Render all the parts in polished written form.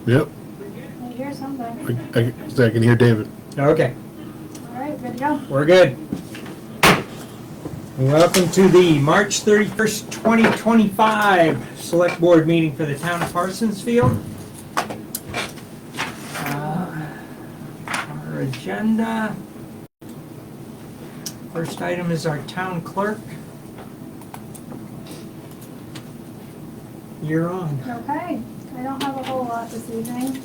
Yep. I hear something. I can hear David. Okay, All right, good to go. we're good. Welcome to the March 31st, 2025 Select Board meeting for the town of Parsonsfield. Our agenda. First item is our town clerk. You're on. Okay, I don't have a whole lot this evening.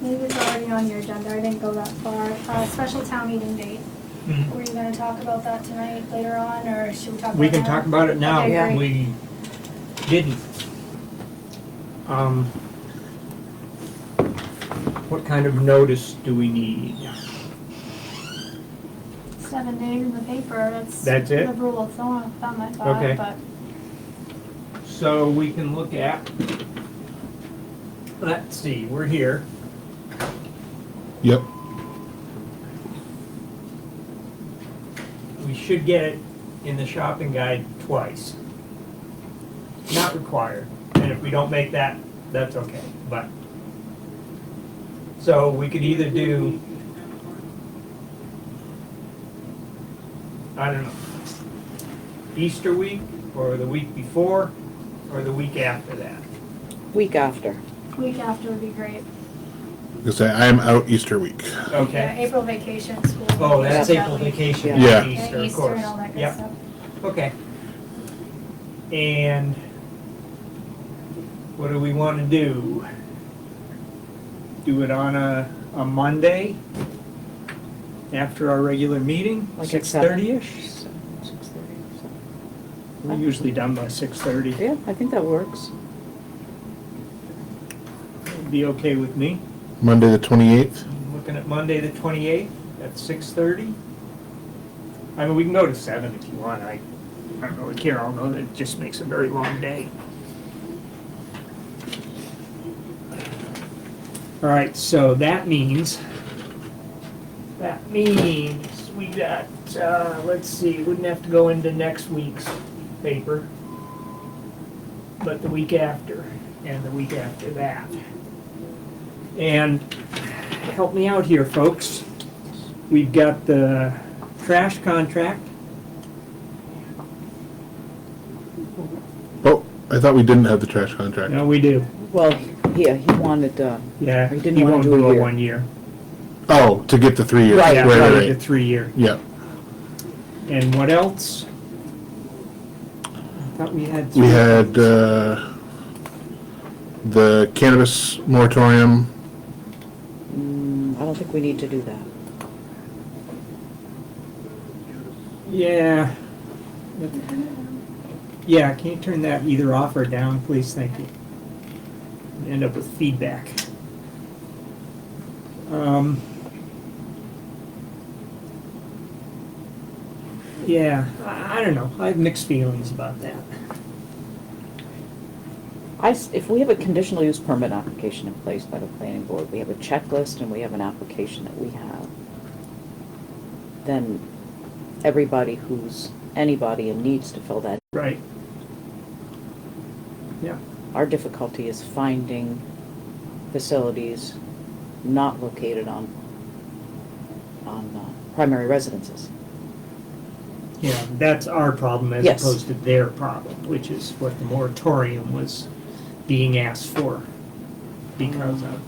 Maybe it's already on your agenda, I didn't go that far. Special town meeting date. Mhm. Were you gonna talk about that tonight, later on, or should we talk about it We can now? talk about it now. Okay, great. We didn't. What kind of notice do we need? 7 days in the paper, That's it? the rule of thumb, I Okay. thought, but So we can look at, let's see, we're here. Yep. We should get it in the shopping guide twice. Not required, and if we don't make that, that's okay, but. So we could either do, I don't know, Easter week, or the week before, or the week after that. Week after. week after would be great. Because I am out Easter week. Yeah, Okay. April vacation, school. Oh, that's vacation, April that week. vacation, Yeah. not Easter, Yeah, of Easter course. and all that good Yep. stuff. Okay. And what do we want to do? Do it on a Monday after our regular meeting, Like at 6:30-ish? 6:30. We're usually done by 6:30. Yeah, I think that works. Be okay with me. Monday the 28th. I'm looking at Monday the 28th at 6:30. I mean, we can go to 7 if you want. I don't really care, although it just makes a very long day. All right, so that means we got, let's see, wouldn't have to go into next week's paper, but the week after, and the week after that. And help me out here, folks. We've got the trash contract. Oh, I thought we didn't have the trash contract. No, we do. Well, yeah, he wanted, Yeah, He didn't he wanna won't do a do a year. 1 year. Oh, to get the 3 years. Right. Yeah, right, right, right. the 3 year. Yeah. And what else? I thought we had. We had the cannabis moratorium. I don't think we need to do that. Yeah. Yeah, can you turn that either off or down, please? Thank you. End up with feedback. Yeah, I don't know. I have mixed feelings about that. If we have a conditional use permit application in place by the planning board, we have a checklist and we have an application that we have, then anybody and needs to fill that. Right. Yeah. Our difficulty is finding facilities not located on primary residences. Yeah, that's our problem as Yes. opposed to their problem, which is what the moratorium was being asked for because of.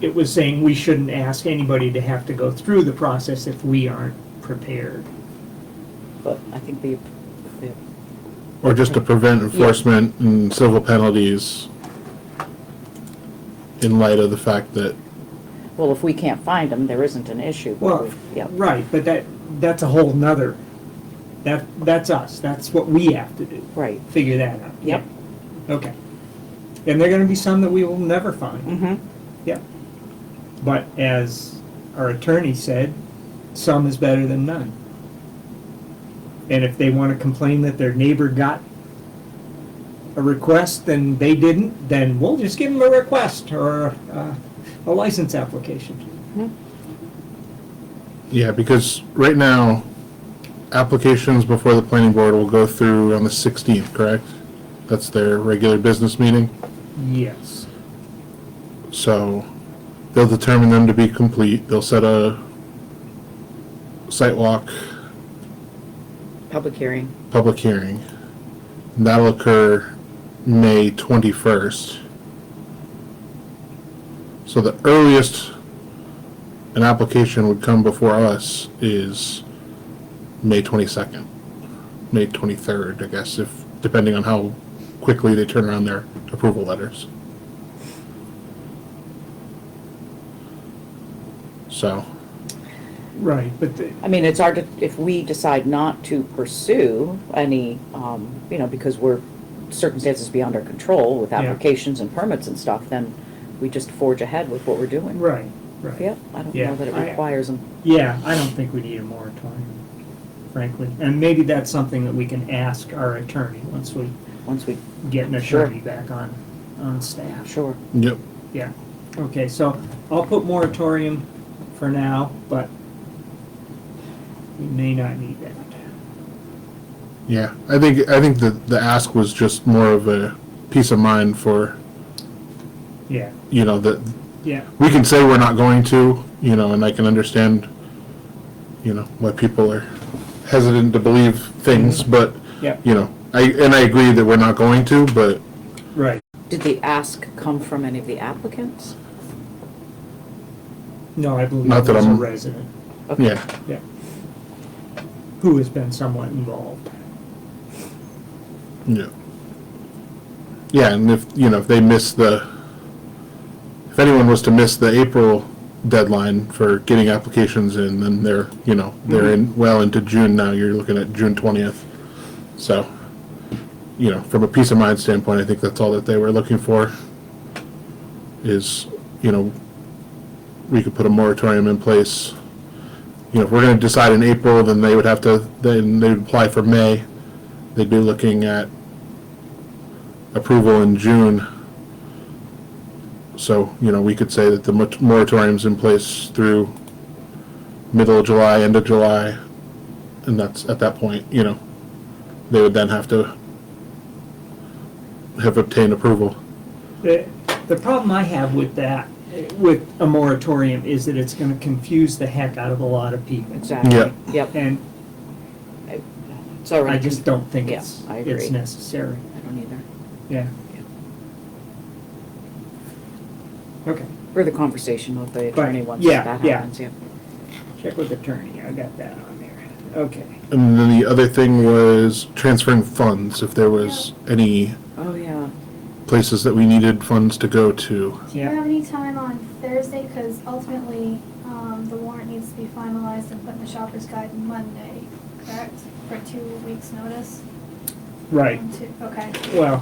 It was saying we shouldn't ask anybody to have to go through the process if we aren't prepared. But I think the Or just to prevent enforcement and civil penalties in light of the fact that, well, if we can't find them, there isn't an issue. but Well, yeah. right, but that's a whole nother, that's us, that's what we have to do, Right. figure that out. Yep. Okay. And there are gonna be some that we will never find. Mm-hmm. Yep. But as our attorney said, some is better than none. And if they want to complain that their neighbor got a request and they didn't, then we'll just give them a request or a license application. Yeah, because right now, applications before the planning board will go through on the 16th, correct? That's their regular business meeting. Yes. So they'll determine them to be complete. They'll set a site walk, Public hearing. public hearing. And that'll occur May 21st. So the earliest an application would come before us is May 22nd, May 23rd, I guess, if depending on how quickly they turn around their approval letters. So, Right, but I mean, it's our, if we decide not to pursue any, because circumstances beyond our control with Yeah. applications and permits and stuff, then we just forge ahead with what we're doing. right. Yep, I don't Yeah, know that it I- requires them. Yeah, I don't think we need a moratorium, frankly. And maybe that's something that we can ask our attorney once we Once we, get an Sure. attorney back on staff. sure. yep. Yeah, okay, so I'll put moratorium for now, but we may not need that. Yeah, I think the ask was just more of a peace of mind for, Yeah, that yeah, we can say we're not going to, and I can understand, why people are hesitant to believe things, but, yeah, I agree that we're not going to, but right. Did the ask come from any of the applicants? No, I believe Not that there's a I'm- resident Okay. yeah, who has been somewhat involved. yeah. Yeah, and if they miss if anyone was to miss the April deadline for getting applications in, then they're well into June now. You're looking at June 20th. So, from a peace of mind standpoint, I think that's all that they were looking for is, we could put a moratorium in place. If we're going to decide in April, then they would apply for May. They'd be looking at approval in June. So, we could say that the moratorium's in place through middle of July, end of July, and that's, at that point, they would then have to have obtained approval. The problem I have with that, with a moratorium, is that it's gonna confuse the heck out of a lot of people. Exactly. Yeah. Yep. And It's already. I just don't think Yeah, it's I agree. necessary. I don't either. Yeah. Okay, Further conversation with the attorney once yeah, that yeah. happens, yeah. check with attorney, I got that on there. Okay. And then the other thing was transferring funds, if there was any Oh, yeah. places that we needed funds to go to. Do you Yeah. have any time on Thursday? Because ultimately, the warrant needs to be finalized and put in the shopper's guide Monday, correct? For 2 weeks' notice? Right, Okay. well,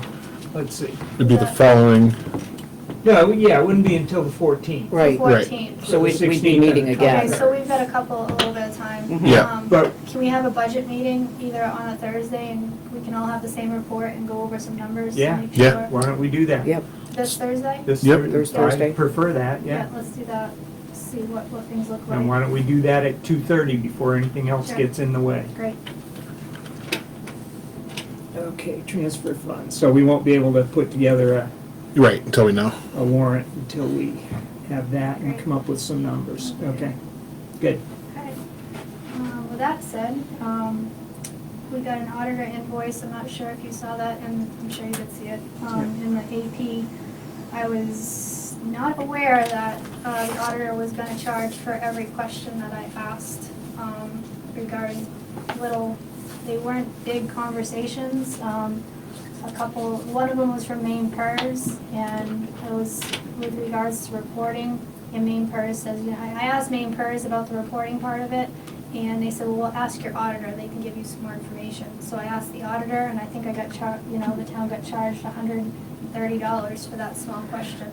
let's see. It'd be the following, No, yeah, it wouldn't be until the 14th. Right. 14th. So we'd be 16th meeting and again. Okay, so we've got a little bit of time. Mhm. Yeah. But- Can we have a budget meeting either on a Thursday and we can all have the same report and go over some numbers? to Yeah. make Yeah. sure- Why don't we do that? Yep. This Thursday? This Yep. Thursday. I prefer that, yeah. Let's do that, see what things look like. And why don't we do that at 2:30 before anything else Sure. gets in the way? Great. Okay, transfer funds. So we won't be able to put together right, until we know. a warrant until we have that and come up with some numbers. Okay, good. Okay. With that said, we got an auditor invoice, I'm not sure if you saw that, and I'm sure you did see it, in the AP. I was not aware that the auditor was gonna charge for every question that I asked regarding they weren't big conversations. One of them was from Maine PERS, and it was with regards to reporting. And Maine PERS says, I asked Maine PERS about the reporting part of it, and they said, well, ask your auditor, they can give you some more information. So I asked the auditor, and I think I got the town got charged $130 for that small question.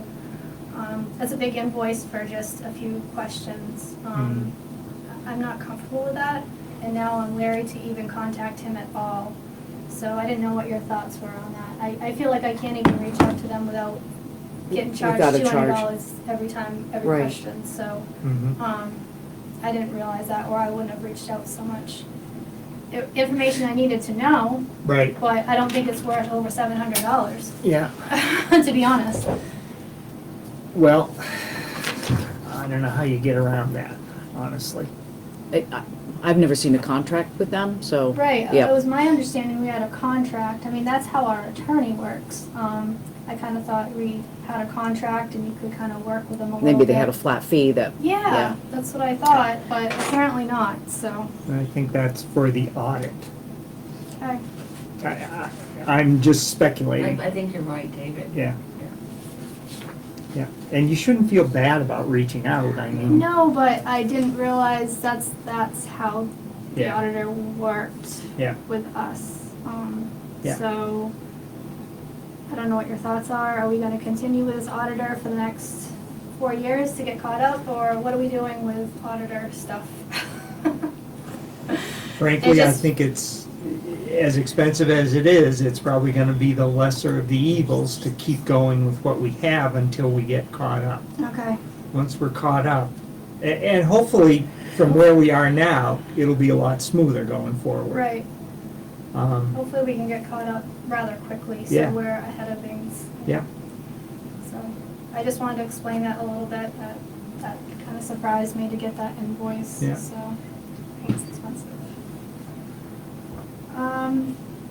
That's a big invoice for just a few questions. I'm not comfortable with that, and now I'm wary to even contact him at all. So I didn't know what your thoughts were on that. I feel like I can't even reach out to them without getting charged Without a $200 every time, every Right. question, so, Mhm. I didn't realize that, or I wouldn't have reached out so much. Information I needed to know, Right, but I don't think it's worth over $700, yeah, to be honest. well, I don't know how you get around that, honestly. I've never seen a contract with them, so. Right, Yeah. it was my understanding we had a contract, I mean, that's how our attorney works. I kinda thought we had a contract and you could kinda work with them a little bit. Maybe they had a flat fee that, Yeah, yeah. that's what I thought, but apparently not, so, I think that's for the audit. okay. I'm just speculating. I think you're right, David. Yeah. Yeah, and you shouldn't feel bad about reaching out, I mean. No, but I didn't realize that's how the Yeah. auditor worked Yeah. with us. Yeah. So, I don't know what your thoughts are. Are we gonna continue with this auditor for the next 4 years to get caught up, or what are we doing with auditor stuff? Frankly, I just- think it's, as expensive as it is, it's probably gonna be the lesser of the evils to keep going with what we have until we get caught up. Okay, Once we're caught up, and hopefully, from where we are now, it'll be a lot smoother going forward. right. Um, Hopefully we can get caught up rather quickly, so Yeah. we're ahead of things. Yeah. So, I just wanted to explain that a little bit, that kind of surprised me to get that invoice, Yeah. so, I think it's expensive.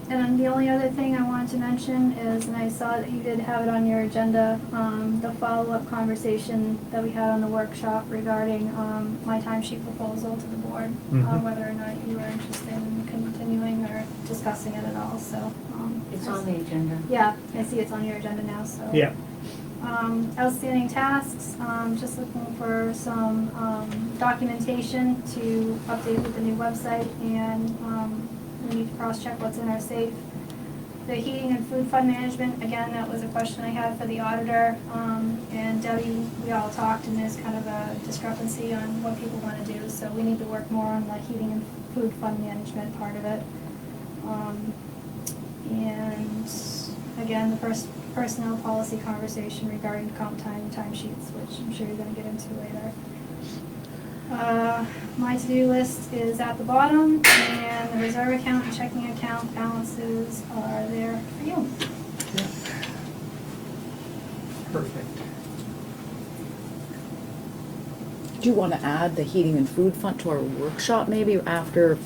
And then the only other thing I wanted to mention is, and I saw that you did have it on your agenda, the follow-up conversation that we had on the workshop regarding, my timesheet proposal to the board, Mhm. whether or not you were interested in continuing or discussing it at all, so. It's on the agenda. Yeah, I see it's on your agenda now, so. Yeah, Outstanding tasks, just looking for some, documentation to update with the new website, and, we need to cross-check what's in our safe. The heating and food fund management, again, that was a question I had for the auditor, and Debbie, we all talked, and there's kind of a discrepancy on what people wanna do, so we need to work more on the heating and food fund management part of it. And again, the personnel policy conversation regarding comp time and timesheets, which I'm sure you're gonna get into later. My to-do list is at the bottom, and the reserve account and checking account balances are there for you. perfect. Do you want to add the heating and food fund to our workshop maybe after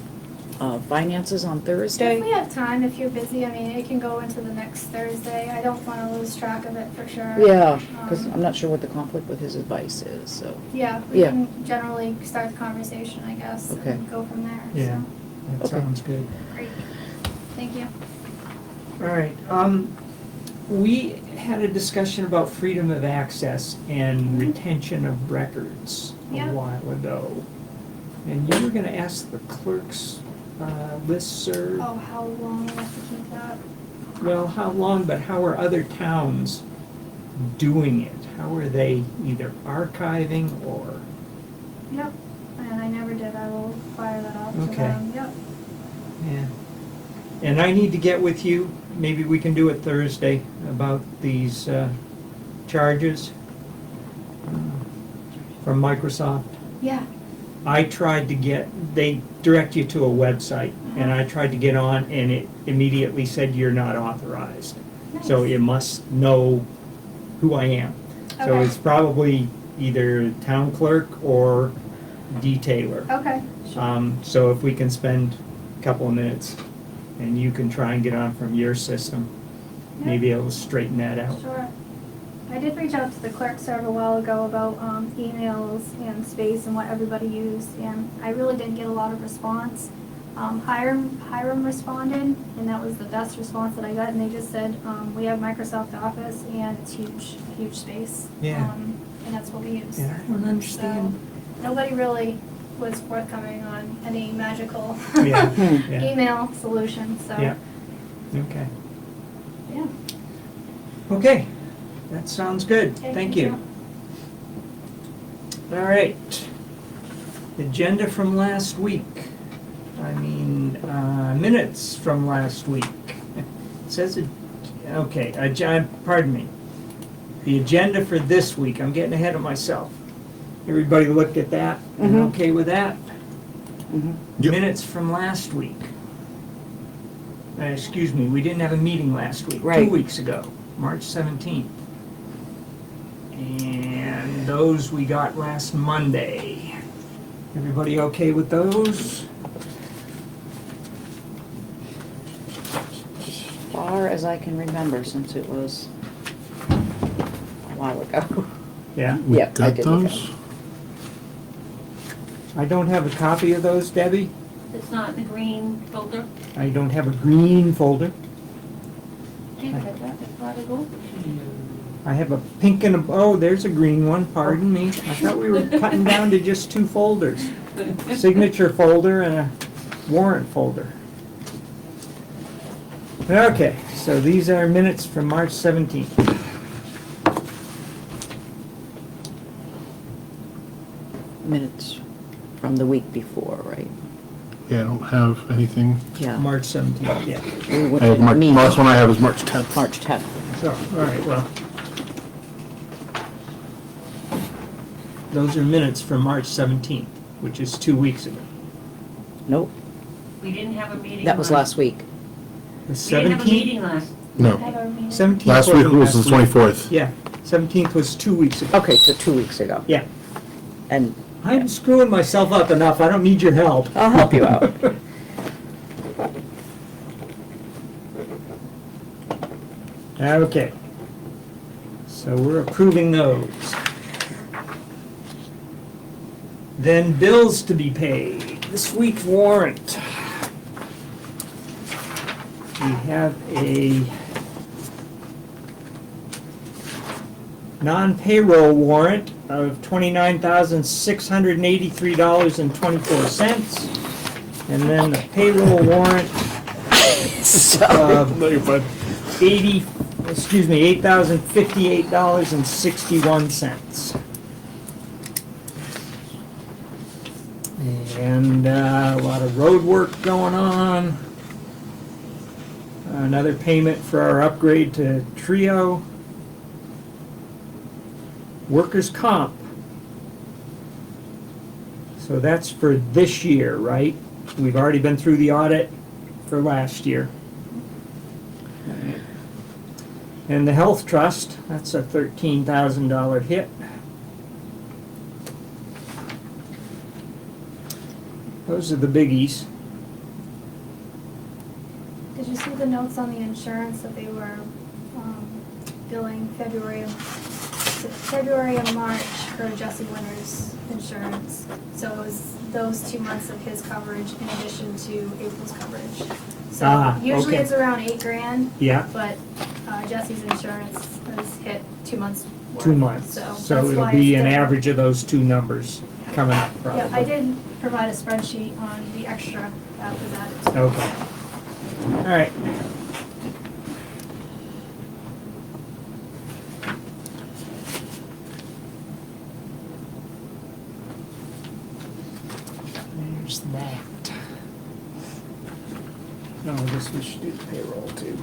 finances on If Thursday? we have time, if you're busy, I mean, it can go into the next Thursday. I don't wanna lose track of it for sure. Yeah, because Um, I'm not sure what the conflict with his advice is, so. Yeah, we Yeah. can generally start the conversation, I guess, Okay. and go from there, Yeah. so, That Okay. sounds good. great. Thank you. All right, we had a discussion about freedom of access and retention of records a Yeah. while ago. And you were gonna ask the clerk's listserv, Oh, how long we have to keep that? well, how long, but how are other towns doing it? How are they either archiving or, Yep, and I never did, I will fire that out to Okay. them, yep. yeah. And I need to get with you, maybe we can do it Thursday, about these charges from Microsoft. Yeah, I tried to get, they direct you to a website, and I tried to get on, and it immediately said you're not authorized. So nice. it must know who I am. So Okay. it's probably either town clerk or detailer. Okay, sure. So if we can spend a couple of minutes, and you can try and get on from your system, Yeah. maybe it'll straighten that out. Sure. I did reach out to the clerk server a while ago about emails and space and what everybody used, and I really didn't get a lot of response. Hiram responded, and that was the best response that I got, and they just said, we have Microsoft Office, and it's huge, huge space. Yeah. And that's what we use. And I don't understand. So, nobody really was forthcoming on any magical Yeah, yeah, email solution, so. yeah. Okay. Yeah. Okay, that sounds good. Okay, Thank you. All right. Agenda from last week. Minutes from last week. It says Okay, pardon me. The agenda for this week, I'm getting ahead of myself. Everybody looked at that? And Mhm. okay with that? Yep. Minutes from last week. Excuse me, we didn't have a meeting last week. Right. 2 weeks ago, March 17th. And those we got last Monday. Everybody okay with those? As far as I can remember, since it was a while ago. Yeah. We Yeah, I got did look at those? I don't have a copy of those, Debbie. It's not in the green folder. I don't have a green folder. Did I got that a while ago? I have a pink and a, oh, there's a green one, pardon me. I thought we were cutting down to just 2 folders. Signature folder and a warrant folder. Okay, so these are minutes from March 17th. Minutes from the week before, right? Yeah, I don't have anything. Yeah. March 17th, yeah. We I went have to March, meet last one I have is March 10th. March 10th. So, all right, well. Those are minutes from March 17th, which is 2 weeks ago. Nope, We didn't have a meeting. that was last week. The We didn't have a 17th? meeting last. No, Have our meeting. 17th last week wasn't was the last week. 24th. Yeah, 17th was 2 weeks ago. Okay, so 2 weeks ago. Yeah. And I'm screwing myself up enough, I don't need your help. I'll help you out. Okay. So we're approving those. Then bills to be paid. This week's warrant. We have a non-payroll warrant of $29,683.24. And then a payroll warrant of No, you're fine. $8,058.61. And a lot of road work going on. Another payment for our upgrade to Trio. Workers' comp. So that's for this year, right? We've already been through the audit for last year. And the health trust, that's a $13,000 hit. Those are the biggies. Did you see the notes on the insurance that they were billing February and March for Jesse Winter's insurance? So it was those 2 months of his coverage in addition to April's coverage. So usually okay. it's around $8,000, Yeah, but Jesse's insurance has hit 2 months worth. 2 months. So So that's it'll why be it's an different. average of those 2 numbers coming up probably. Yeah, I did provide a spreadsheet on the extra that was added to it. Okay. All right. There's that. No, I guess we should do the payroll too.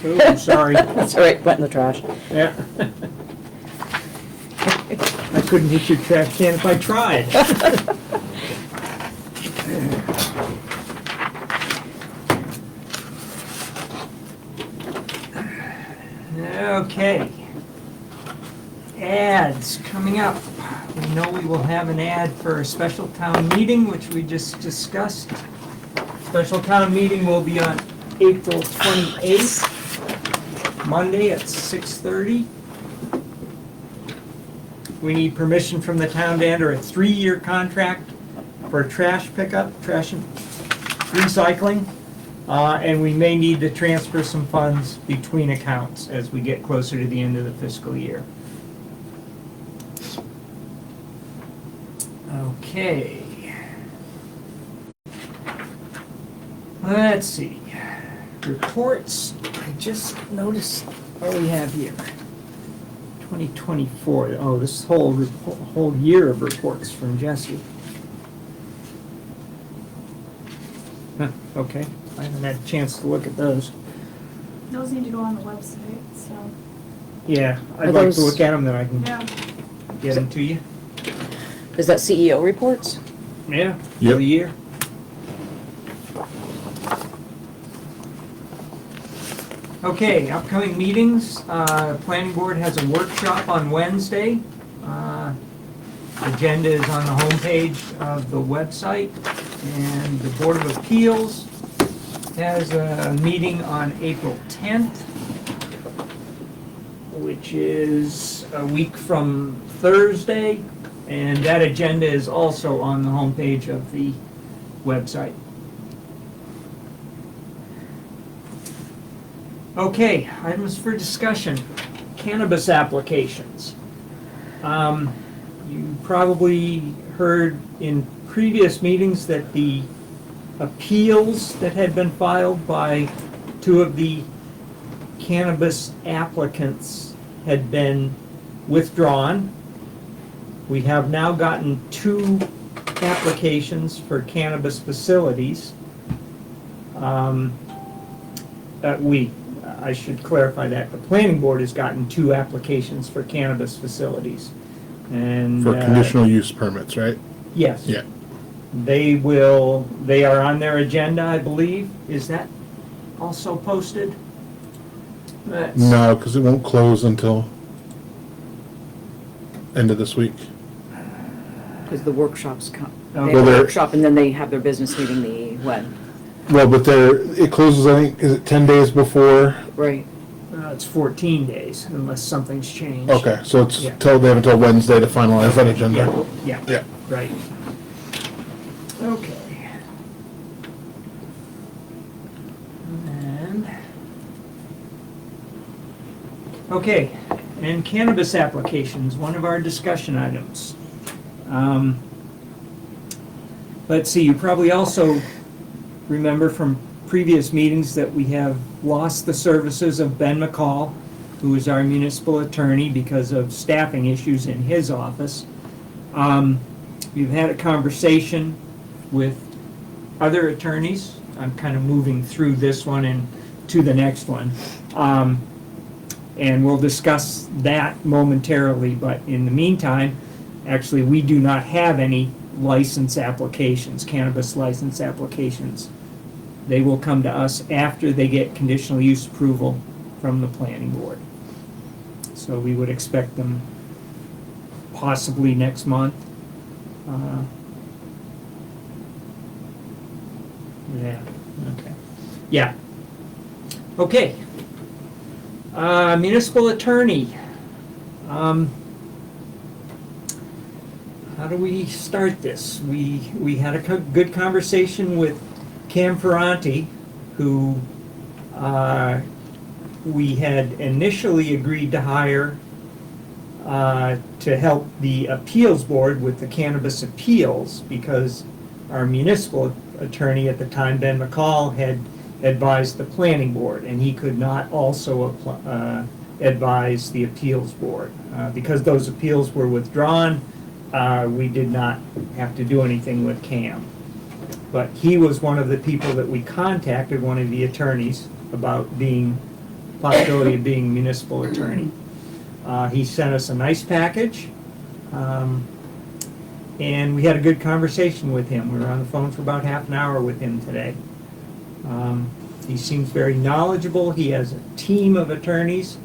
Oh, sorry. That's all right, went in the trash. Yeah. I couldn't hit your trash can if I tried. Okay. Ads coming up. We know we will have an ad for a special town meeting, which we just discussed. Special town meeting will be on April 28th, Monday at 6:30. We need permission from the town to enter a 3-year contract for trash pickup, trash and recycling. And we may need to transfer some funds between accounts as we get closer to the end of the fiscal year. Okay. Let's see. Reports, I just noticed what we have here. 2024, oh, this whole year of reports from Jesse. Huh, okay, I haven't had a chance to look at those. Those need to go on the website, so, Yeah, I'd Are like those- to look at them, then I can yeah. get them to you. Is that CEO reports? Yeah, for Yep. the year. Okay, upcoming meetings, planning board has a workshop on Wednesday. Agenda is on the homepage of the website. And the Board of Appeals has a meeting on April 10th, which is a week from Thursday. And that agenda is also on the homepage of the website. Okay, items for discussion. Cannabis applications. You probably heard in previous meetings that the appeals that had been filed by two of the cannabis applicants had been withdrawn. We have now gotten 2 applications for cannabis facilities. I should clarify that. The planning board has gotten 2 applications for cannabis facilities. And For conditional use permits, right? yes. Yeah. They are on their agenda, I believe. Is that also posted? That's- No, because it won't close until end of this week. Because the workshops come. They Okay. have Well, a they're- workshop and then they have their business meeting when? Well, but it closes, I think, is it 10 days before? Right. It's 14 days unless something's changed. Okay, so it's Yeah. they have until Wednesday to finalize that agenda. Yeah, Yeah. right. Okay. Okay, and cannabis applications, one of our discussion items. Let's see, you probably also remember from previous meetings that we have lost the services of Ben McCall, who is our municipal attorney because of staffing issues in his office. We've had a conversation with other attorneys. I'm kind of moving through this one and to the next one. And we'll discuss that momentarily, but in the meantime, actually, we do not have any license applications, cannabis license applications. They will come to us after they get conditional use approval from the planning board. So we would expect them possibly next month. Yeah, okay. Yeah. Okay. Municipal attorney. How do we start this? We had a good conversation with Cam Ferranti, who we had initially agreed to hire to help the appeals board with the cannabis appeals, because our municipal attorney at the time, Ben McCall, had advised the planning board, and he could not also advise the appeals board. Because those appeals were withdrawn, we did not have to do anything with Cam. But he was one of the people that we contacted, one of the attorneys, about possibility of being municipal attorney. He sent us a nice package, and we had a good conversation with him. We were on the phone for about half an hour with him today. He seems very knowledgeable. He has a team of attorneys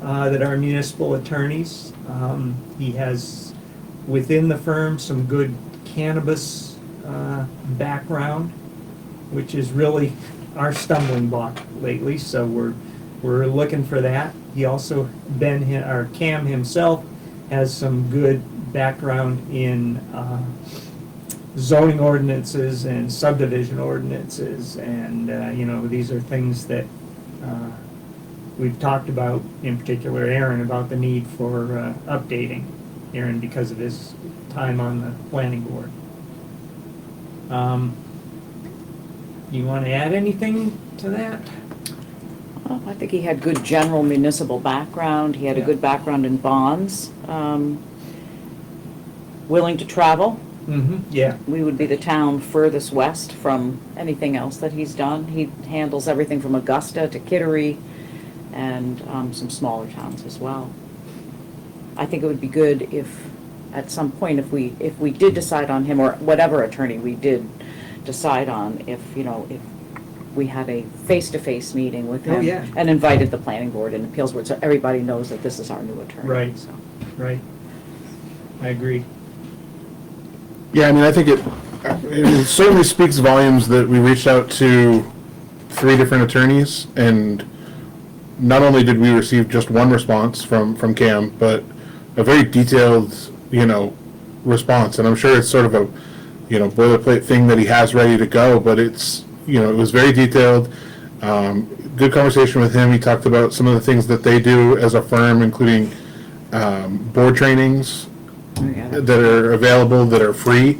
that are municipal attorneys. He has within the firm some good cannabis background, which is really our stumbling block lately. So we're looking for that. He also Cam himself has some good background in zoning ordinances and subdivision ordinances, and these are things that we've talked about, in particular Aaron, about the need for updating Aaron because of his time on the planning board. You want to add anything to that? Well, I think he had good general municipal background. He had a Yeah. good background in bonds. Willing to travel, Yeah. We would be the town furthest west from anything else that he's done. He handles everything from Augusta to Kittery and some smaller towns as well. I think it would be good if, at some point, if we did decide on him, or whatever attorney we did decide on, if we had a face-to-face meeting with him. Oh, yeah. And invited the planning board and appeals board, so everybody knows that this is our new attorney. Right. So. Right. I agree. Yeah, I mean, I think it certainly speaks volumes that we reached out to 3 different attorneys, and not only did we receive just one response from Cam, but a very detailed, response. And I'm sure it's sort of a, boilerplate thing that he has ready to go, but it's, it was very detailed. Good conversation with him. He talked about some of the things that they do as a firm, including board trainings that are available, that are free.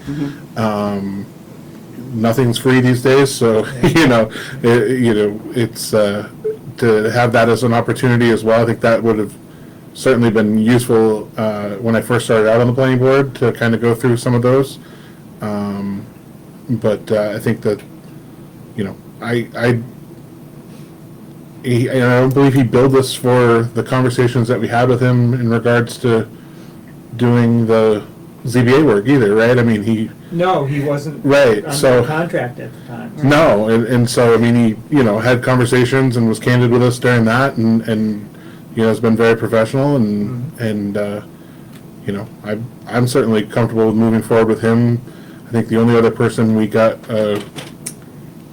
Nothing's free these days, so it's to have that as an opportunity as well. I think that would have certainly been useful when I first started out on the planning board to kind of go through some of those. But I think that I don't believe he billed us for the conversations that we had with him in regards to doing the ZBA work either, right? I mean, No, he wasn't right, under so contract at the time. no, and so I mean, he had conversations and was candid with us during that, and has been very professional, and I'm certainly comfortable with moving forward with him. I think the only other person we got an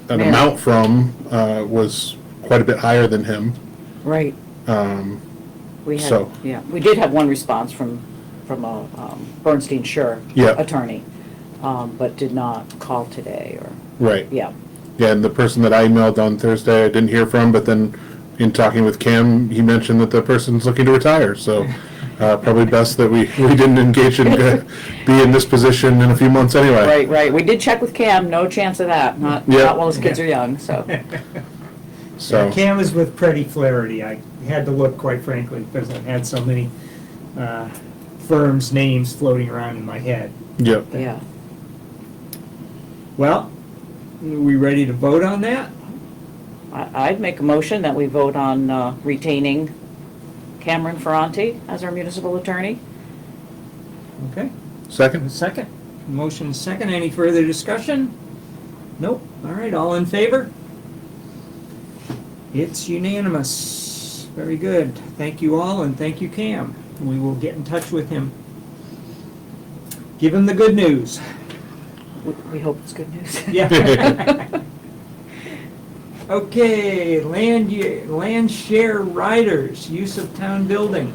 amount from was quite a bit higher than him. Right. We had, So- yeah, we did have one response from a Bernstein Sure Yeah. attorney, but did not call today, or, Right. yeah. Yeah, and the person that I emailed on Thursday, I didn't hear from, but then in talking with Cam, he mentioned that the person's looking to retire, so probably best that we didn't engage in, be in this position in a few months anyway. Right. We did check with Cam, no chance of that, not Yeah. while his kids are young, so. So, Cam was with Pretty Flaherty. I had to look, quite frankly, because I had so many firms' names floating around in my head. yeah. Yeah. Well, are we ready to vote on that? I'd make a motion that we vote on retaining Cameron Ferranti as our municipal attorney. Okay. Second? Second. Motion second. Any further discussion? Nope. All right, all in favor? It's unanimous. Very good. Thank you all, and thank you, Cam. We will get in touch with him. Give him the good news. We hope it's good news. Yeah. Okay, land share riders, use of town building.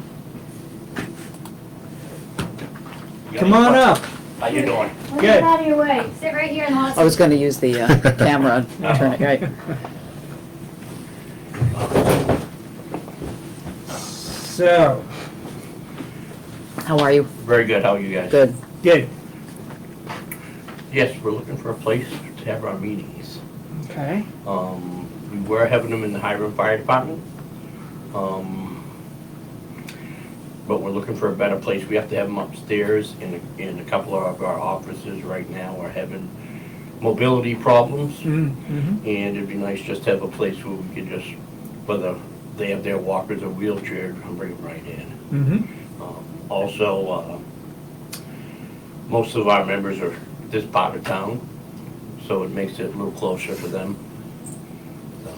Come on up. How you doing? Let's Good. get out of your way. Sit right here and hot I was gonna use the camera, turn it, right. So, How are you? Very good, how are you guys? Good. good. Yes, we're looking for a place to have our meetings. Okay. We were having them in the Hiram Fire Department. But we're looking for a better place. We have to have them upstairs in a couple of our offices right now. We're having mobility problems. Mm-hmm. And it'd be nice just to have a place where we could just, whether they have their walkers or wheelchairs, and bring them right in. Mm-hmm. Also, most of our members are this part of town, so it makes it a little closer for them. So,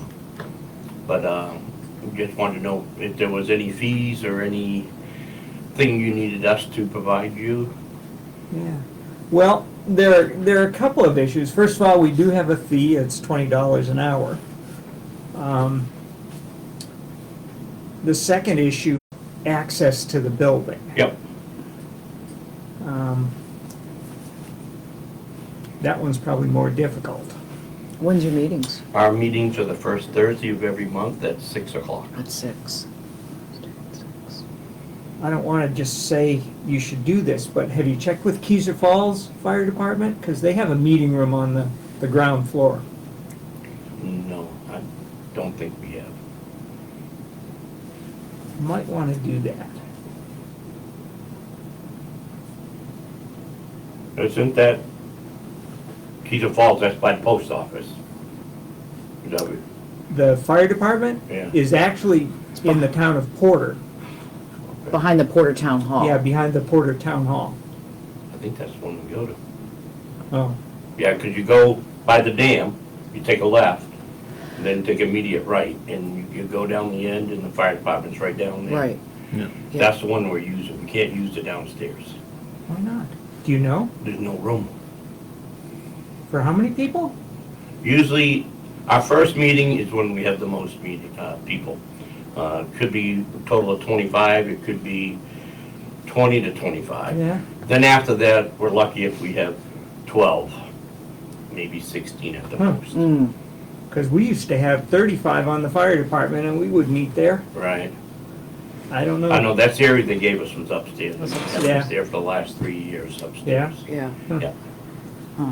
but we just wanted to know if there was any fees or anything you needed us to provide you. Yeah. Well, there are a couple of issues. First of all, we do have a fee. It's $20 an hour. The second issue, access to the building. Yep. That one's probably more difficult. When's your meetings? Our meetings are the first Thursday of every month at 6 o'clock. At 6. I don't want to just say you should do this, but have you checked with Keyser Falls Fire Department? Because they have a meeting room on the ground floor. No, I don't think we have. Might want to do that. Isn't that Cedar Falls, that's by the post office? Is that what- The fire department Yeah. is actually in the town of Porter. Behind the Porter Town Hall. Yeah, behind the Porter Town Hall. I think that's the one we go to. Oh, Yeah, 'cause you go by the dam, you take a left, and then take immediate right, and you go down the end, and the fire department's right down there. Right. Yeah. That's the one we're using. We can't use it downstairs. why not? Do you know? There's no room. For how many people? Usually, our first meeting is when we have the most people. Could be a total of 25, it could be 20 to 25. Yeah. Then after that, we're lucky if we have 12, maybe 16 at the Huh. most. Mm. Because we used to have 35 on the fire department and we would meet there. Right. I don't know. I know, that's the area they gave us was upstairs. Was I Yeah. was there for the last 3 years upstairs. Yeah. Yeah. Huh.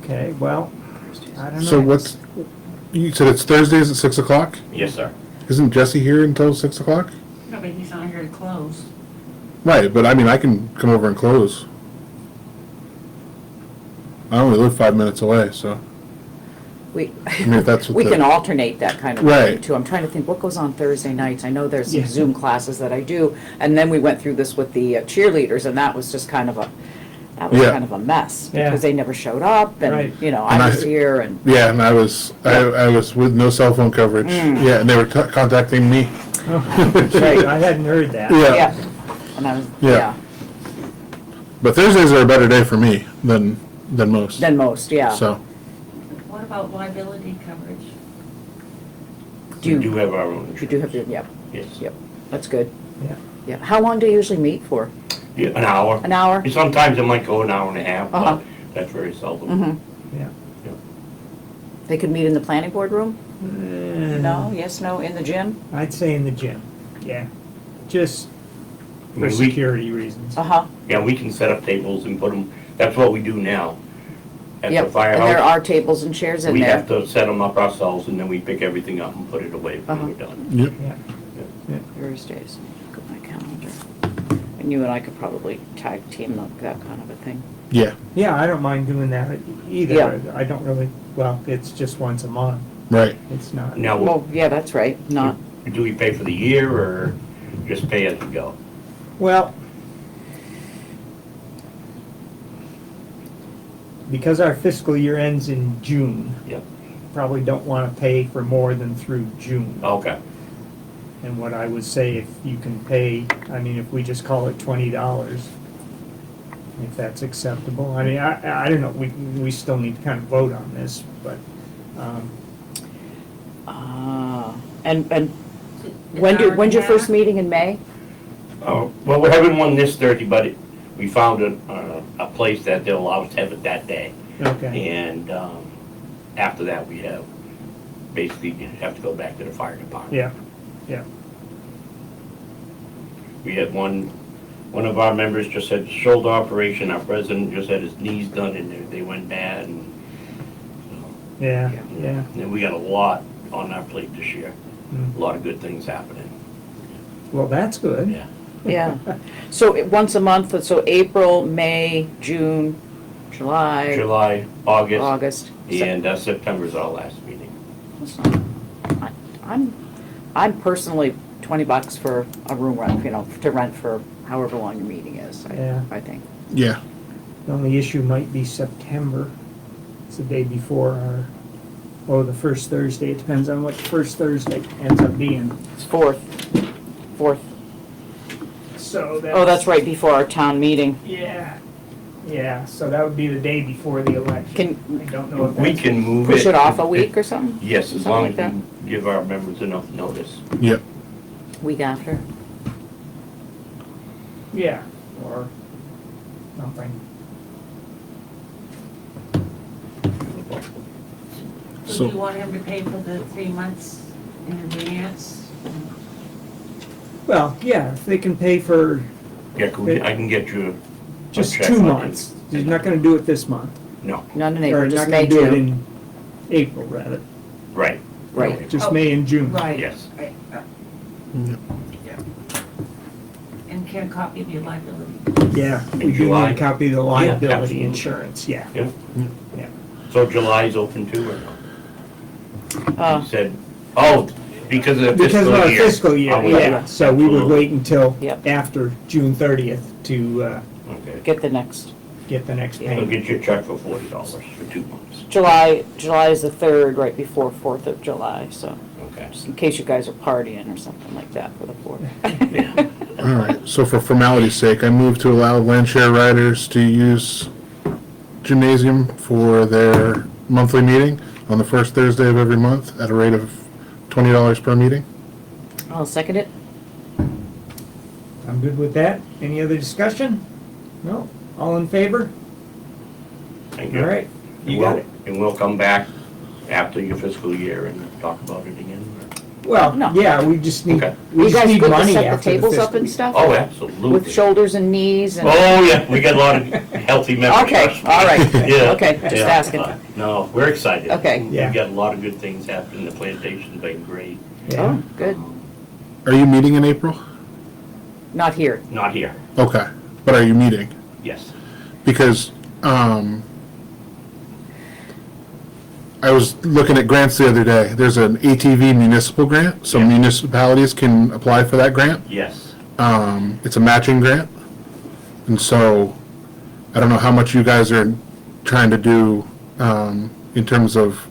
Okay, well, I don't know. So what's, you said it's Thursdays at 6 o'clock? Yes, sir. Isn't Jesse here until 6 o'clock? No, but he's not here to close. Right, but I mean, I can come over and close. I only live 5 minutes away, so, We, I mean, if that's what we the- can alternate that kind of thing Right. too. I'm trying to think, what goes on Thursday nights? I know there's some Yeah. Zoom classes that I do, and then we went through this with the cheerleaders, and that was just kind of a, that was Yeah. kind of a mess. Yeah. Because they never showed up, Right. and, you know, And I I- was here, and, yeah, and I was with no cell phone coverage. Mm. Yeah, and they were contacting me. Right, I hadn't heard that. Yeah. yeah. And I was, Yeah. yeah, But Thursdays are a better day for me than most. than most, yeah. So, What about liability coverage? Do We do you, have our own you do have, insurance. your- yep, Yes. yep, that's good. Yeah. Yeah, how long do you usually meet for? Yeah, an hour. An hour? And sometimes it might go an hour and a half, Uh-huh. but that's very seldom. Mm-hmm. Yeah. They could meet in the planning board room? Uh, No, yes, no, in the gym? I'd say in the gym, yeah. Just I for mean, security reasons. Uh-huh. Yeah, we can set up tables and put them, that's what we do now. At the Yep, and there firehouse, are tables and chairs in we there. have to set them up ourselves, and then we pick everything up and put it away when Uh-huh. we're done. yep. Yeah. Thursdays, look at my calendar. And you and I could probably tag team that kind of a thing. Yeah, Yeah, I don't mind doing that either. Yeah. I don't really, well, it's just once a month. right. It's not. Now, Well, yeah, that's right, not, do we pay for the year, or just pay as we go? Well, because our fiscal year ends in June. Yep. Probably don't want to pay for more than through June. Okay. And what I would say, if you can pay, I mean, if we just call it $20, if that's acceptable. I mean, I don't know, we still need to kind of vote on this, but, and when's your first meeting in May? Oh, well, we're having one this Thursday, but we found a place that they'll allow us to have it that day. okay. And after that, we have, basically, you have to go back to the fire department. Yeah, yeah. We had one of our members just had shoulder operation, our president just had his knees done, and they went bad, and Yeah, yeah. and we got a lot on our plate this year. Mm. A lot of good things happening, Well, that's good. yeah. Yeah, so once a month, so April, May, June, July, July, August, August. and September's our last meeting. That's not- I'm personally $20 for a room rent, you know, to rent for however long your meeting is, Yeah. I think. Yeah, The only issue might be September. It's the day before the first Thursday. It depends on what the first Thursday ends up being. It's fourth. So Oh, that's right, before our town meeting. Yeah, so that would be the day before the election. I don't know if We that's, can move it. Push it off a week or something? Yes, as Something long like as that? we give our members enough notice. yep. Week after? yeah, or something. So So- do you want him to pay for the 3 months in advance? Well, yeah, if they can pay for Yeah, I can get you just check 2 on it. months. You're not gonna do it this month. No, Not in Or April, not just gonna May, do it June. in April, rather. right. Right. No, Just Oh, May and June. Right. Yes. Right. Yep. And get a copy of your liability. Yeah, we In do July? need a copy of the liability absolutely. insurance, yeah. Yeah. Yeah. So July's open too, or no? Uh, You said, oh, because of the Because of fiscal our year. fiscal year, Oh, yeah, so we would absolutely. wait until Yep. after June 30th to Okay. Get the next. get the next They'll payment. get you a check for $40 for 2 months. July is the 3rd, right before 4th of July, so Okay. just in case you guys are partying or something like that for the 4th. Yeah. All right, so for formality's sake, I move to allow Landshare riders to use gymnasium for their monthly meeting on the first Thursday of every month at a rate of $20 per meeting. I'll second it. I'm good with that. Any other discussion? No? All in favor? Thank All you. right, you And got we'll- it. And we'll come back after your fiscal year and talk about it again. Well, No. yeah, we just need, Okay. we You just guys need good to money set the after the tables up fiscal and year. stuff? Oh, absolutely. With shoulders and knees and? Oh, yeah, we got a lot of healthy members. Okay, all right. Yeah. Okay, just yeah. asking. No, we're excited. Okay. Yeah. We've got a lot of good things happening. The plantation's been great. Yeah. Oh, good. Are you meeting in April? Not here. Not here, Okay, but are you meeting? yes. Because, I was looking at grants the other day. There's an ATV municipal grant, so Yeah. municipalities can apply for that grant. Yes. It's a matching grant. And so, I don't know how much you guys are trying to do, in terms of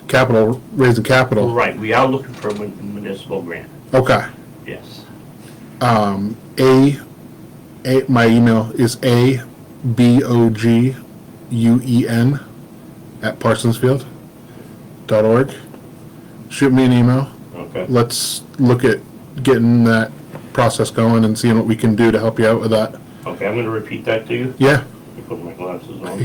capital, raising capital. Right, we are looking for a municipal grant, Okay. yes. My email is abogun@parsonsfield.org. Shoot me an email. Okay. Let's look at getting that process going and seeing what we can do to help you out with that. Okay, I'm gonna repeat that to you. Yeah. Let me put my glasses on.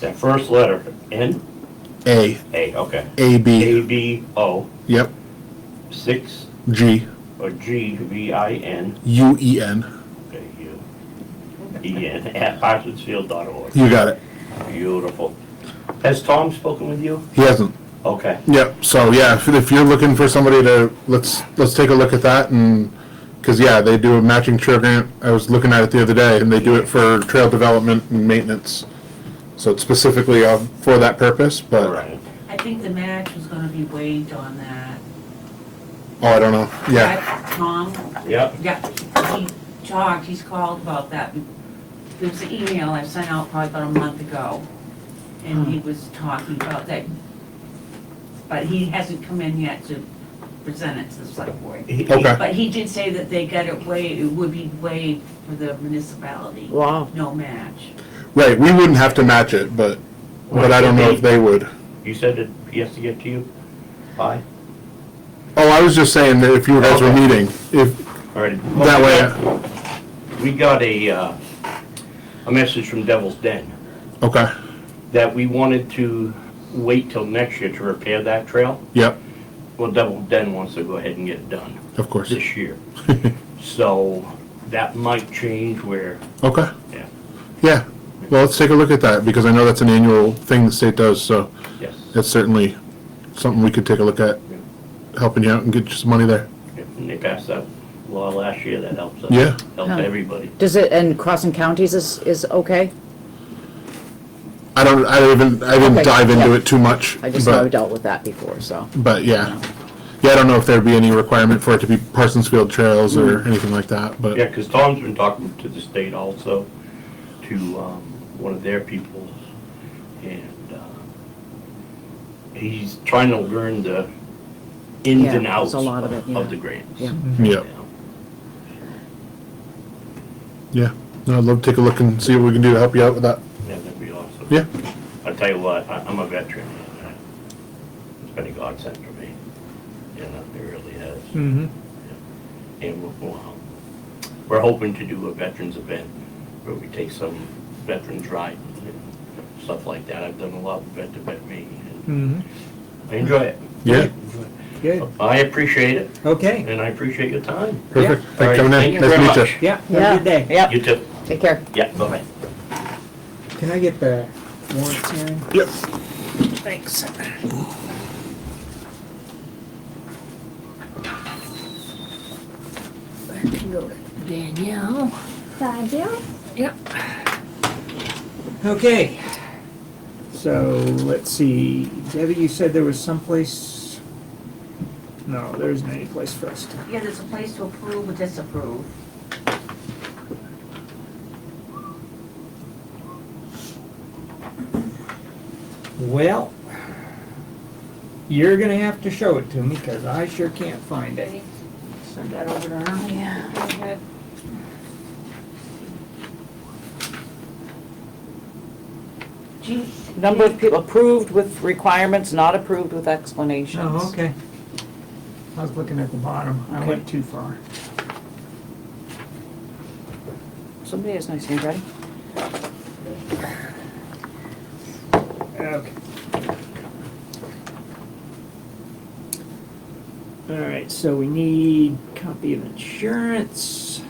That first letter, N, A, okay. A-B, ABO, yep, 6, G, or GVIN, U-E-N. okay, U-E-N, at parsonsfield.org. You got it. Beautiful. Has Tom spoken with you? He hasn't. Okay. Yep, so yeah, if you're looking for somebody to, let's take a look at that and, cause yeah, they do a matching trail grant. I was looking at it the other day and they do it for trail development and maintenance. So it's specifically for that purpose, but, Right. I think the match was gonna be waived on that. oh, I don't know, yeah. Tom, Yep. yeah, he talked, he's called about that. There was an email I sent out probably about a month ago, and he was talking about that. But he hasn't come in yet to present it to the select board. Okay. But he did say that they got it waived, it would be waived for the municipality. Wow. No match. Right, we wouldn't have to match it, but I don't know if they would. You said that he has to get to you? Bye. Oh, I was just saying that if you guys were meeting, if, All right. that way, We got a message from Devil's Den okay, that we wanted to wait till next year to repair that trail. yep, Well, Devil's Den wants to go ahead and get it done of course. this year. So that might change where, Okay, yeah, yeah, well, let's take a look at that, because I know that's an annual thing the state does, so yes. it's certainly something we could take a look at, helping you out and get you some money there. And they passed that law last year that helps us. Yeah. Helps Huh. everybody. Does it, and crossing counties is okay? I didn't Okay, dive into yeah. it too much, I just know I've but, dealt with that before, so. yeah. Yeah, I don't know if there'd be any requirement for it to be Parsonsfield trails or anything like that, but, Yeah, because Tom's been talking to the state also, to one of their people, and he's trying to learn the ins Yeah, and outs there's a lot of it, yeah. of the grants. Yeah. yeah, yeah. No, I'd love to take a look and see what we can do to help you out with that. Yeah, that'd be awesome. Yeah, I'll tell you what, I'm a veteran, and it's been a godsend for me, you know, it really has. Mm-hmm. And we're hoping to do a veterans event where we take some veterans riding and stuff like that. I've done a lot with vet me, and Mm-hmm. I enjoy it. yeah, Good. I appreciate it, Okay. and I appreciate your time. perfect. All Thanks right, for coming thank in. you Nice to very meet much. you. Yeah, have a good day. Yep, You too. take care. Yeah, bye-bye. Can I get the warrants, Aaron? Yep. Thanks. go to Danielle. Thank you. Yep. Okay. So, let's see. Debbie, you said there was someplace... No, there isn't any place for us to... Yeah, there's a place to approve or disapprove. Well, you're gonna have to show it to me, because I sure can't find it. Send that over to her. Yeah. Go ahead. Gee, Number of people approved with requirements, not approved with explanations. Oh, okay. I was looking at the bottom. I Okay. went too far. Somebody has nice handwriting. Okay. All right, so we need copy of insurance.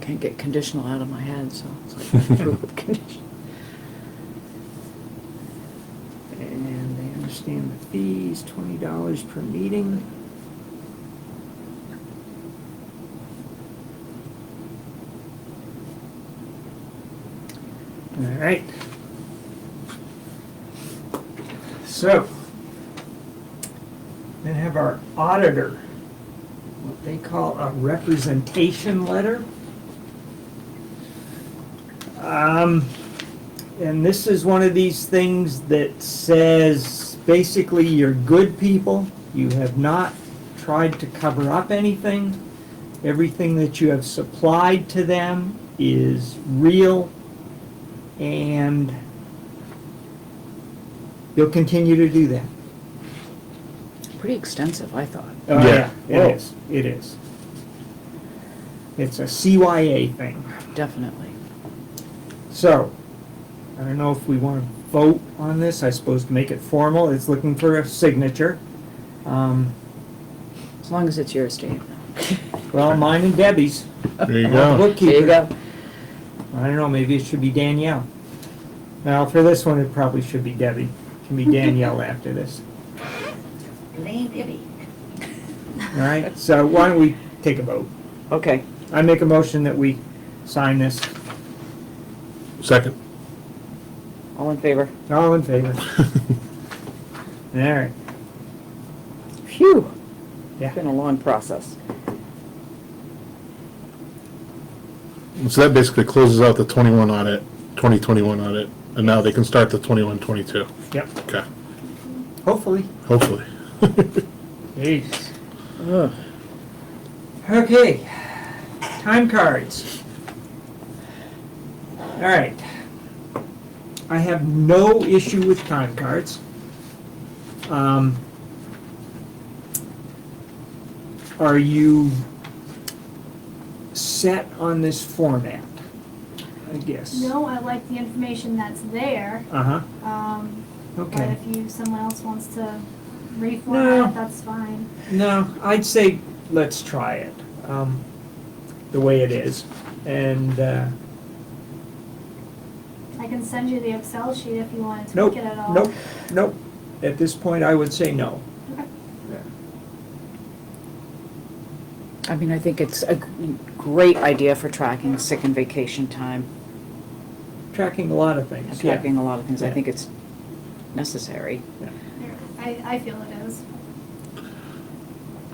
Can't get conditional out of my head, so it's like approved with condition. And they understand the fees, $20 per meeting. All right. So, then have our auditor, what they call a representation letter. And this is one of these things that says, basically, you're good people. You have not tried to cover up anything. Everything that you have supplied to them is real, and you'll continue to do that. Pretty extensive, I thought. Oh, Yeah. yeah, it is. It is. It's a CYA thing. Definitely. So, I don't know if we want to vote on this. I suppose to make it formal, it's looking for a signature. As long as it's yours, Dave. Well, mine and Debbie's. There you I'm the go. bookkeeper. There you go. I don't know, maybe it should be Danielle. Now, for this one, it probably should be Debbie. It can be Danielle after this. Elaine Ibby. All right, so why don't we take a vote? Okay. I make a motion that we sign this. Second. All in favor? All in favor? All right. Phew. Yeah. It's been a long process. So that basically closes out the 21 audit, 2021 audit, and now they can start the 21-22. Yep, Okay, hopefully. hopefully. Jeez. Ugh. Okay, time cards. All right. I have no issue with time cards. Are you set on this format? I guess. No, I like the information that's there. Uh-huh, But okay. if someone else wants to No. reformat, that's fine. No, I'd say let's try it, the way it is. And, I can send you the Excel sheet if you want to nope, tweak it at all. nope, nope. At this point, I would say no. Okay. I mean, I think it's a great idea for tracking sick and vacation time, Tracking a lot of things, yeah. tracking a lot of things. I Yeah. think it's necessary. I feel it is.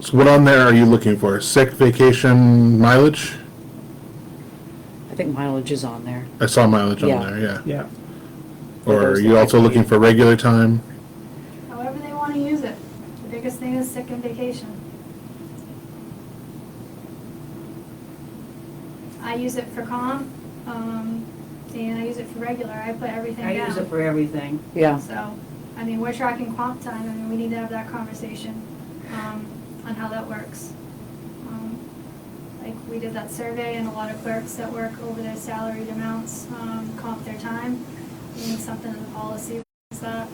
So what on there are you looking for? Sick, vacation, mileage? I think mileage is on there. I saw mileage on Yeah. there, yeah. Yeah, Or are those you that also I looking need. for regular time? However they want to use it. The biggest thing is sick and vacation. I use it for comp, and I use it for regular. I put everything I down. use it for everything. Yeah. So, I mean, we're tracking comp time, I mean, we need to have that conversation, on how that works. Like, we did that survey, and a lot of clerks that work over their salaried amounts, comp their time. We need something in the policy that's that.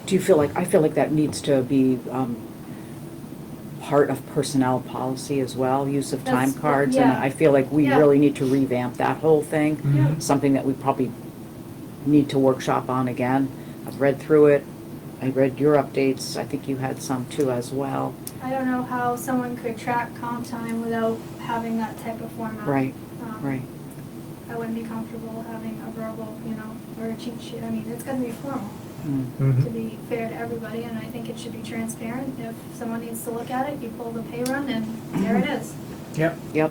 Do you feel like, I feel like that needs to be part of personnel policy as well, use of time That's- cards? And yeah. I feel like we Yeah. really need to revamp that whole thing. Mm-hmm. Yeah. Something that we probably need to workshop on again. I've read through it. I read your updates. I think you had some too as well. I don't know how someone could track comp time without having that type of format. Right, Um, right. I wouldn't be comfortable having a verbal, or a cheat sheet. I mean, it's gonna be formal Mm. to be fair to everybody, and I think it should be transparent. If someone needs to look at it, you pull the pay run, and there it is. Yep. Yep.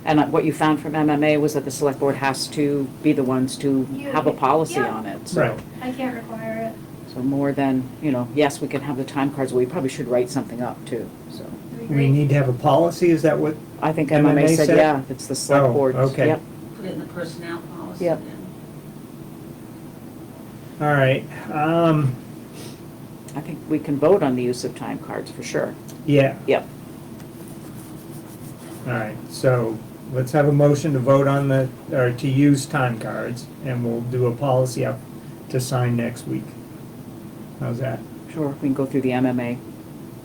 And what you found from MMA was that the select board has to be the ones to have a policy Yeah. on it, so. Right. I can't require it. So more than, yes, we can have the time cards, we probably should write something up too, so. It'd be We great. need to have a policy, is that what? I think MMA said, said? yeah, it's the select Oh, board. okay. Yep. Put it in the personnel policy Yep. then. All right, I think we can vote on the use of time cards for sure. yeah, Yep. all right, so let's have a motion to vote on or to use time cards, and we'll do a policy up to sign next week. How's that? Sure, we can go through the MMA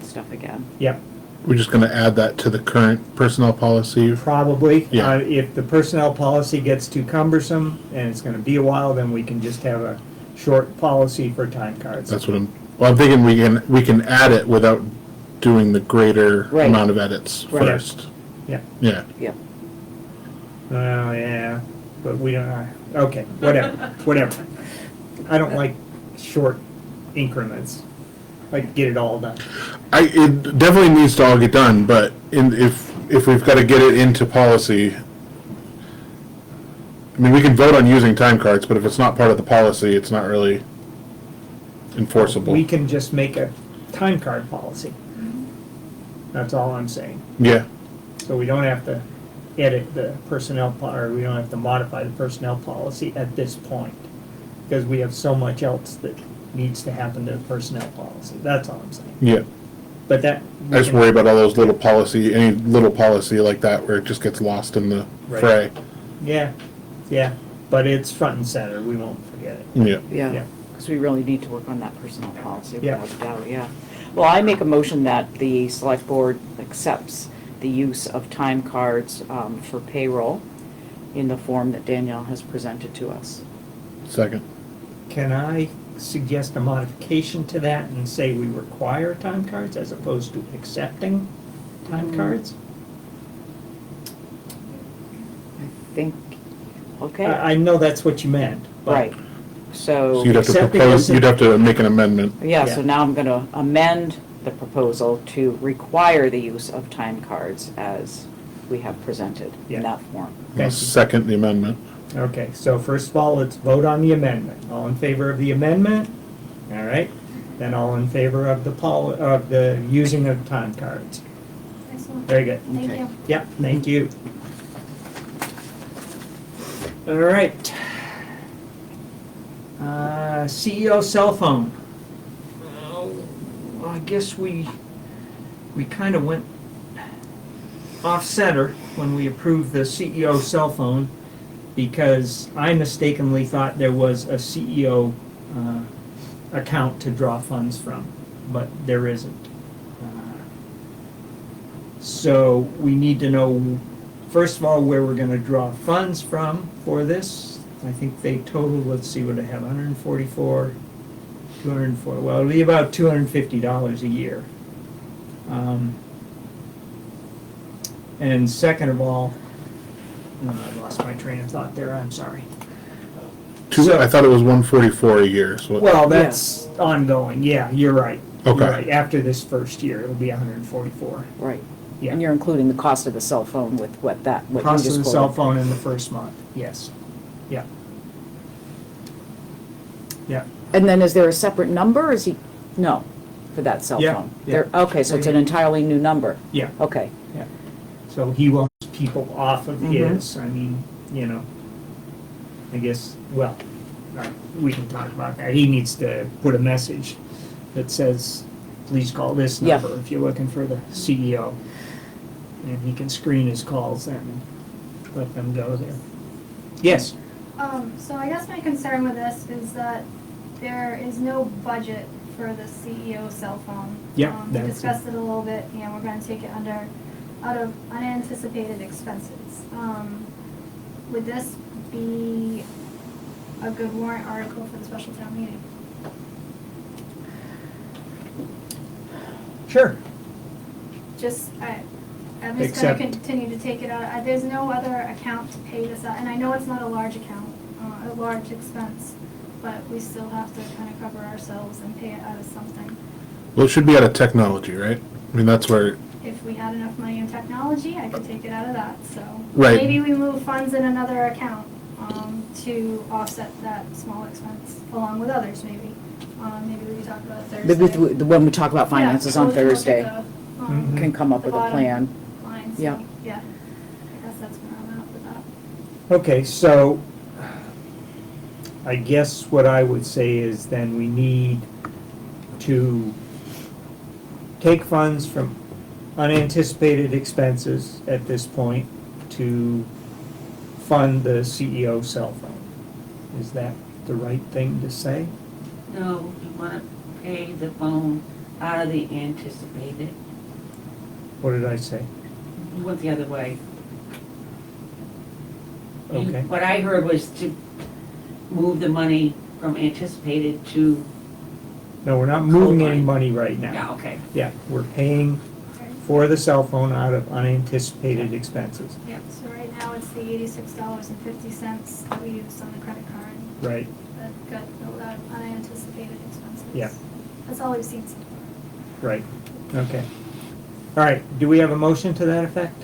stuff again. Yep, We're just gonna add that to the current personnel policy. probably. Yeah. If the personnel policy gets too cumbersome, and it's gonna be a while, then we can just have a short policy for time cards. That's what I'm thinking we can add it without doing the greater Right. amount of edits Right. first. Yeah. Yeah. Yep. Oh, yeah, but we don't, okay, whatever. I don't like short increments. Like, get it all done. It definitely needs to all get done, but if we've got to get it into policy, I mean, we can vote on using time cards, but if it's not part of the policy, it's not really enforceable. We can just make a time card policy. That's all I'm saying. Yeah, So we don't have to edit the personnel, or we don't have to modify the personnel policy at this point. Because we have so much else that needs to happen to the personnel policy. That's all I'm saying. yeah. But that. I just worry about all those little policy, any little policy like that where it just gets lost in the Right. fray. Yeah, but it's front and center. We won't forget it. Yeah. Yeah. Yeah, because we really need to work on that personnel policy Yeah. without a doubt, yeah. Well, I make a motion that the select board accepts the use of time cards for payroll in the form that Danielle has presented to us. Second. Can I suggest a modification to that and say we require time cards as opposed to accepting time cards? I think, okay, I know that's what you meant. but- right. So So, you'd have to Accepting propose, isn't- you'd have to make an amendment. yeah, so Yeah. now I'm gonna amend the proposal to require the use of time cards as we have presented Yeah. in that form. Okay. I'll second the amendment. Okay, so first of all, let's vote on the amendment. All in favor of the amendment? All right, then all in favor of the using of time cards. Excellent. Very good. Thank Okay. you. Yep, thank you. All right. CEO cell phone. Well, I guess we kind of went off center when we approved the CEO cell phone because I mistakenly thought there was a CEO account to draw funds from, but there isn't. So we need to know, first of all, where we're gonna draw funds from for this. I think they total, let's see what I have, 144, 204, well, it'll be about $250 a year. And second of all, I lost my train of thought there, I'm sorry. So- I thought it was 144 a year, so. Well, that's ongoing, yeah, you're right. You're Okay. right. After this first year, it'll be 144. Right. Yeah. And you're including the cost of the cell phone with what you just quoted. Cost of the cell phone in the first month, yes. Yeah. Yeah. And then is there a separate number, or is he, no, for that cell Yeah, phone? yeah. Okay, so it's an entirely new number, Yeah, okay. so he wants people off of Mhm. his, I mean, I guess, well, we can talk about that. He needs to put a message that says, please call this Yeah. number if you're looking for the CEO. And he can screen his calls and let them go there. Yes, So I guess my concern with this is that there is no budget for the CEO cell phone. Yeah, We that's discussed it a little bit, and we're gonna take it out of unanticipated expenses. Would this be a good warrant article for the special town meeting? sure. Just, I'm just gonna Except- continue to take it out. There's no other account to pay this out, and I know it's not a large account, a large expense, but we still have to kind of cover ourselves and pay it out of something. Well, it should be out of technology, right? I mean, that's where, If we had enough money in technology, I could take it out of that, so. Right. Maybe we move funds in another account, to offset that small expense, along with others, maybe. Maybe we could talk about it Maybe Thursday. when we talk about finances Yeah, on we'll look at Thursday, the, Mhm. can come up the with a bottom plan. line, so, Yeah. yeah. I guess that's where I'm at with that. Okay, so I guess what I would say is then we need to take funds from unanticipated expenses at this point to fund the CEO cell phone. Is that the right thing to say? No, you wanna pay the phone out of the anticipated. What did I say? You went the other way. Okay. What I heard was to move the money from anticipated to, No, we're not moving any Coal mine. money right now. yeah, okay. Yeah, we're paying for the cell phone out of unanticipated expenses. Yep, so right now it's the $86.50 that we used on the credit card Right. that got billed out of unanticipated expenses. Yeah. That's all we've seen so far. Right, okay. All right, do we have a motion to that effect?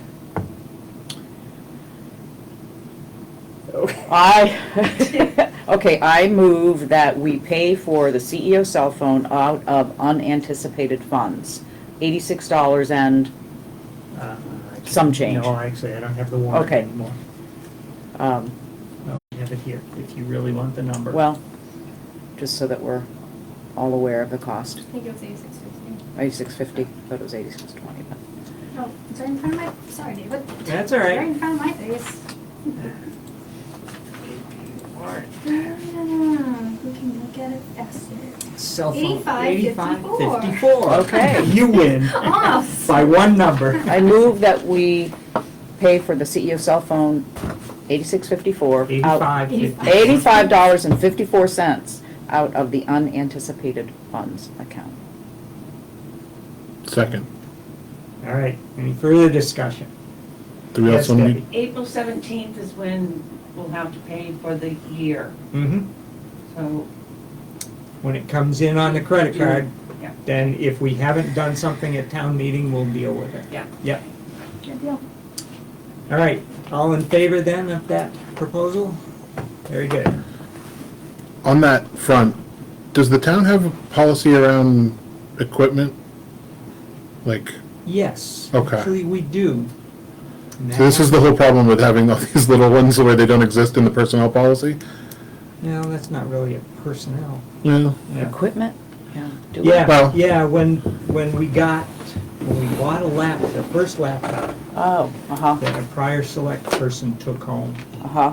Okay, I move that we pay for the CEO cell phone out of unanticipated funds, $86 and, Some change. No, actually, I don't have the warrant Okay. anymore. um, No, I have it here, if you really want the number. well, just so that we're all aware of the cost. I think it was $86.50. 86.50, thought it was 86.20, but. Oh, it's right in front of my, sorry, David. That's all right. It's right in front of my face. We can look at it faster. Cell phone. 85.54. 55.54. Okay. You win Almost. by one number. I move that we pay for the CEO cell phone, $86.54. out- 85. $85.54 out of the unanticipated funds account. second. All right, any further discussion? Do we Yes, also need, Debbie. April 17th is when we'll have to pay for the year, Mm-hmm. so, When it comes in on the credit card, yeah. then if we haven't done something at town meeting, we'll deal with it. Yeah. Yep. Good deal. All right, all in favor then of that proposal? Very good. on that front, does the town have a policy around equipment? Like, Yes. Okay. Actually, we do. And so this is the that- whole problem with having all these little ones where they don't exist in the personnel policy? No, that's not really a personnel. Yeah. Yeah. Equipment? Yeah. do we? Yeah, Well- yeah, when we bought the first laptop Oh, uh-huh, that a prior select person took home, uh-huh.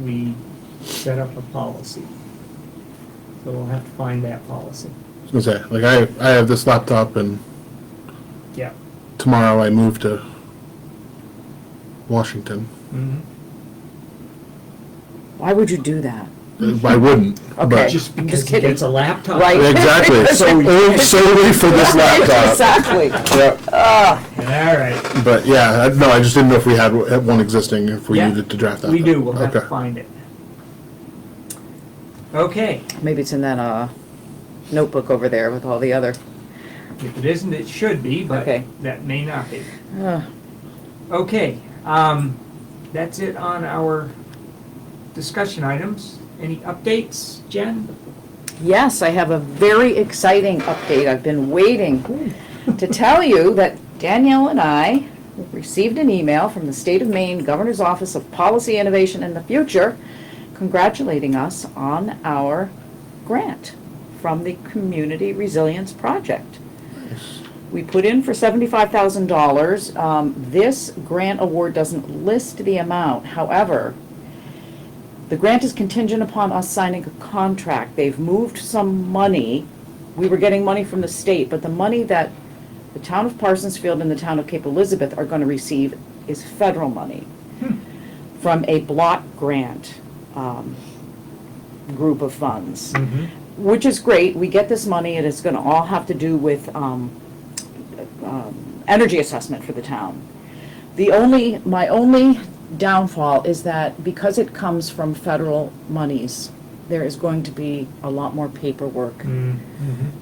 we set up a policy. So we'll have to find that policy. I was gonna say, like, I have this laptop and Yeah. tomorrow I move to Washington. Mhm. Why would you do that? I wouldn't, Okay. but. Just because he kidding. gets a laptop. Right. Exactly, solely for this laptop. Exactly. Yeah, All right, but yeah, no, I just didn't know if we had one existing, if we Yeah, needed to draft that. we do, we'll have to Okay. find it. Okay, Maybe it's in that, notebook over there with all the other, if it isn't, it should be, but Okay. that may not be. uh, Okay, that's it on our discussion items. Any updates, Jen? yes, I have a very exciting update. I've been waiting to tell you that Danielle and I received an email from the State of Maine Governor's Office of Policy Innovation in the Future congratulating us on our grant from the Community Resilience Project. We put in for $75,000. This grant award doesn't list the amount. However, the grant is contingent upon us signing a contract. They've moved some money. We were getting money from the state, but the money that the town of Parsonsfield and the town of Cape Elizabeth are going to receive is federal money from a block grant group of funds, which is great. We get this money, and it's going to all have to do with energy assessment for the town. My only downfall is that because it comes from federal monies, there is going to be a lot more paperwork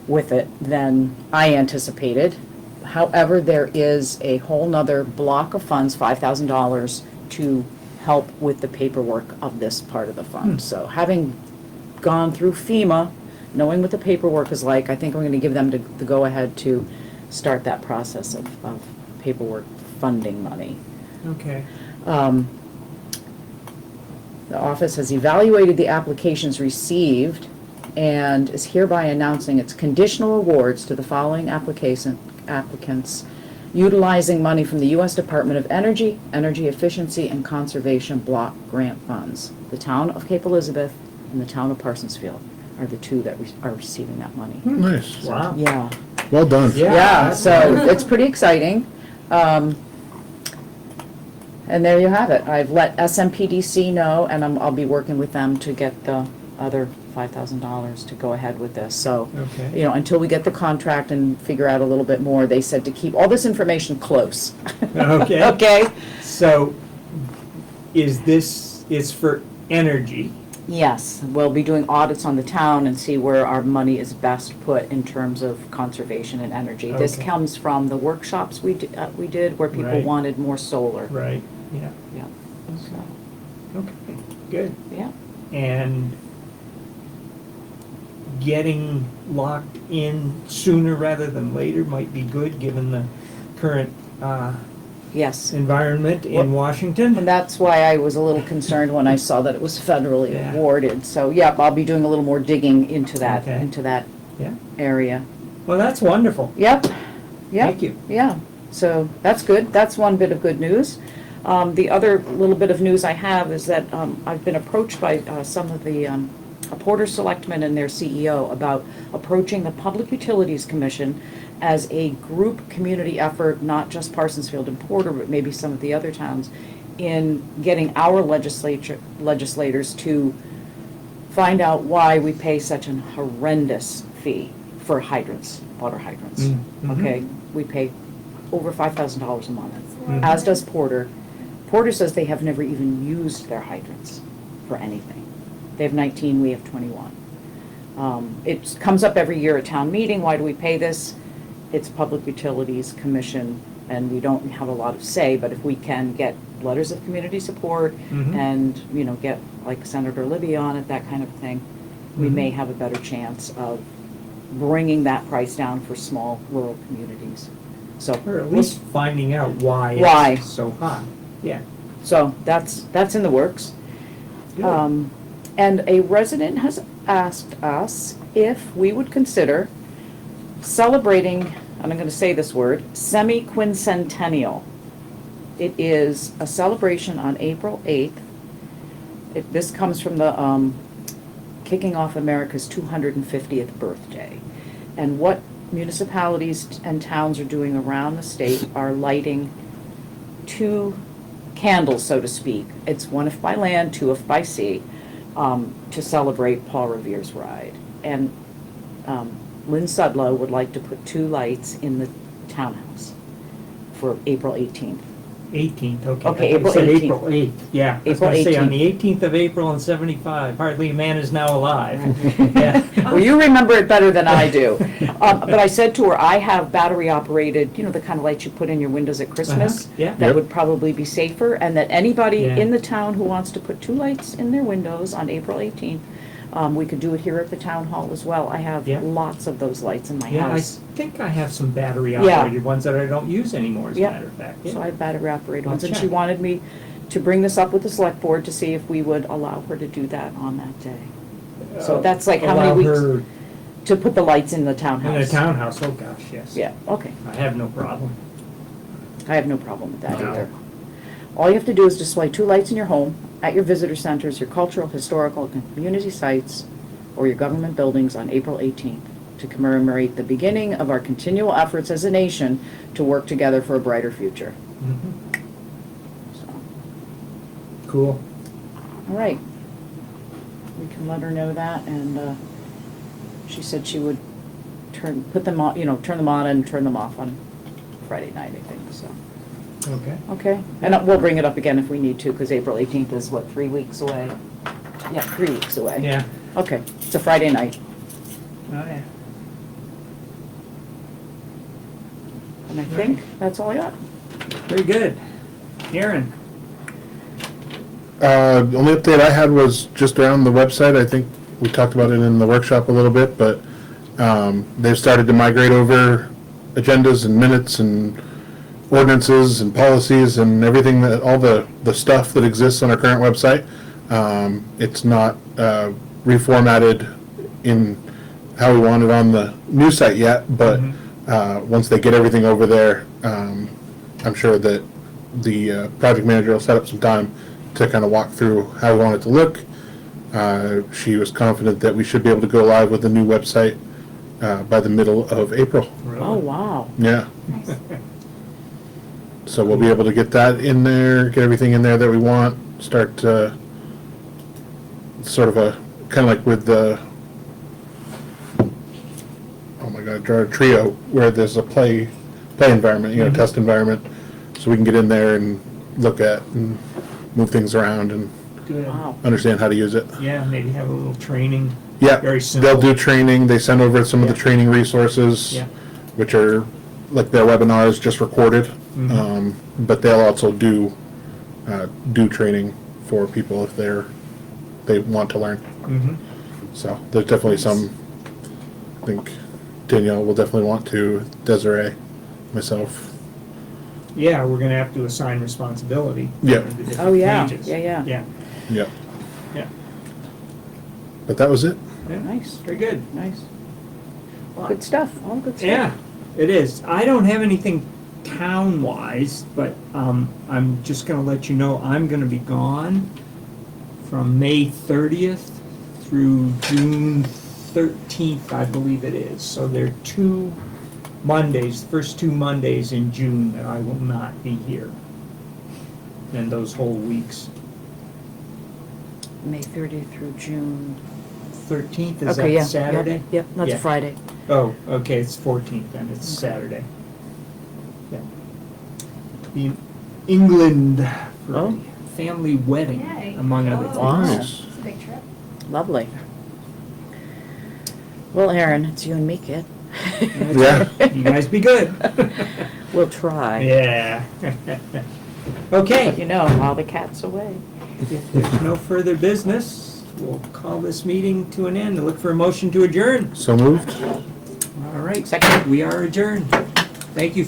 with it than I anticipated. However, there is a whole nother block of funds, $5,000, to help with the paperwork of this part of the fund. So having gone through FEMA, knowing what the paperwork is like, I think we're gonna give them the go-ahead to start that process of paperwork funding money. Okay. The office has evaluated the applications received and is hereby announcing its conditional awards to the following applicants utilizing money from the U.S. Department of Energy, Energy Efficiency and Conservation Block Grant Funds. The town of Cape Elizabeth and the town of Parsonsfield are the two that are receiving that money. Nice. Wow. Yeah. Well done. Yeah, so it's pretty exciting. And there you have it. I've let SMPDC know, and I'll be working with them to get the other $5,000 to go ahead with this. So, Okay. you know, until we get the contract and figure out a little bit more, they said to keep all this information close. Okay. Okay? So, is for energy? Yes, we'll be doing audits on the town and see where our money is best put in terms of conservation and energy. This Okay. comes from the workshops we did where people Right. wanted more solar. Right. Yeah. Yeah. So, Okay. Good. yeah. And getting locked in sooner rather than later might be good, given the current Yes. environment in Washington. And that's why I was a little concerned when I saw that it was federally Yeah. awarded. So, yeah, I'll be doing a little more digging into that, Okay. Yeah. area. Well, that's wonderful. Yep, yep. Thank you. Yeah, so that's good. That's one bit of good news. The other little bit of news I have is that I've been approached by some of the Porter Selectmen and their CEO about approaching the Public Utilities Commission as a group community effort, not just Parsonsfield and Porter, but maybe some of the other towns, in getting our legislators to find out why we pay such an horrendous fee for hydrants, water hydrants. Mm-hmm. Okay, we pay over $5,000 a month, Mhm. as does Porter. Porter says they have never even used their hydrants for anything. They have 19, we have 21. It comes up every year at town meeting, why do we pay this? It's Public Utilities Commission, and we don't have a lot of say, but if we can get letters of community support Mhm. and, you know, get like Senator Libby on it, that kind of thing, we Mhm. may have a better chance of bringing that price down for small rural communities. So, Or at least finding out why Why. it's so high. Yeah. so that's in the works. Good. And a resident has asked us if we would consider celebrating, and I'm going to say this word, semi-quincentennial. It is a celebration on April 8th. This comes from the kicking off America's 250th birthday. And what municipalities and towns are doing around the state are lighting two candles, so to speak. It's one if by land, two if by sea, to celebrate Paul Revere's ride. And Lynn Sudlow would like to put two lights in the townhouse for April 18th. 18th, okay. Okay, I thought you April said 18th. April 8th, yeah. I was April gonna say, on 18th. the 18th of April in 75, hardly a man is now alive. Yeah. Well, you remember it better than I do. But I said to her, I have battery operated, you know, the kind of lights you put in your windows at Christmas? Yeah. That Yep. would probably be safer, and that anybody Yeah. in the town who wants to put two lights in their windows on April 18th, we could do it here at the town hall as well. I have Yeah. lots of those lights in my Yeah, I house. think I have some battery Yeah. operated ones that I don't use anymore, as a Yeah. matter of fact. So I Yeah. have battery operated I'll ones, and she check. wanted me to bring this up with the select board to see if we would allow her to do that on that day. So that's like how many Allow weeks her to put the lights in the in townhouse? a townhouse, oh gosh, yes. Yeah, okay. I have no problem. I have no problem with that No. either. All you have to do is display two lights in your home, at your visitor centers, your cultural, historical, and community sites, or your government buildings on April 18th to commemorate the beginning of our continual efforts as a nation to work together for a brighter future. Mhm. So, Cool. all right. We can let her know that, and she said she would turn them on and turn them off on Friday night, I think, so. Okay. Okay, and we'll bring it up again if we need to, because April 18th is, what, 3 weeks away? Yeah, 3 weeks away. Yeah. Okay, it's a Friday night. Oh, yeah. And I think that's all I got. Very good. Aaron? The only update I had was just around the website. I think we talked about it in the workshop a little bit, but they've started to migrate over agendas and minutes and ordinances and policies and everything, that all the stuff that exists on our current website. It's not reformatted in how we want it on the new site yet, but once they get everything over there, I'm sure that the project manager will set up some time to kind of walk through how we want it to look. She was confident that we should be able to go live with the new website by the middle of April. Oh, wow. Yeah. Nice. So we'll be able to get that in there, get everything in there that we want, start sort of a, kind of like with the, oh my God, our trio, where there's a play environment, test environment, so we can get in there and look at and move things around and Good. Wow. understand how to use it. Yeah, maybe have a little training. Yeah, Very simple. they'll do training, they send over some of the Yeah. training resources, Yeah. which are, like their webinars just recorded, Mhm. but they'll also do training for people if they want to learn. Mm-hmm. So there's definitely some, I think Danielle will definitely want to, Desiree, myself. Yeah, we're gonna have to assign responsibility. Yeah. for the different Oh, yeah. pages. Yeah, yeah. Yeah, Yep. yeah, But that was it. yeah. Nice. Very good. Nice. Good stuff, all good stuff. Yeah, it is. I don't have anything town-wise, but I'm just gonna let you know, I'm gonna be gone from May 30th through June 13th, I believe it is. So there are 2 Mondays, the first 2 Mondays in June that I will not be here. And those whole weeks. May 30th through June. 13th, is Okay, yeah. that Saturday? Yep, that's Yeah. a Friday. Oh, okay, it's 14th then, it's Saturday. Yeah. Be in England for Oh. a family wedding, Yay. among other Oh. things. Wow. Nice. It's a big trip. Lovely. Well, Aaron, it's you and me, kid. Yeah. You guys be good. We'll try. Yeah. But Okay, you know, while the cat's away. if there's no further business, we'll call this meeting to an end. Look for a motion to adjourn. So moved. All right, Second. we are adjourned. Thank you.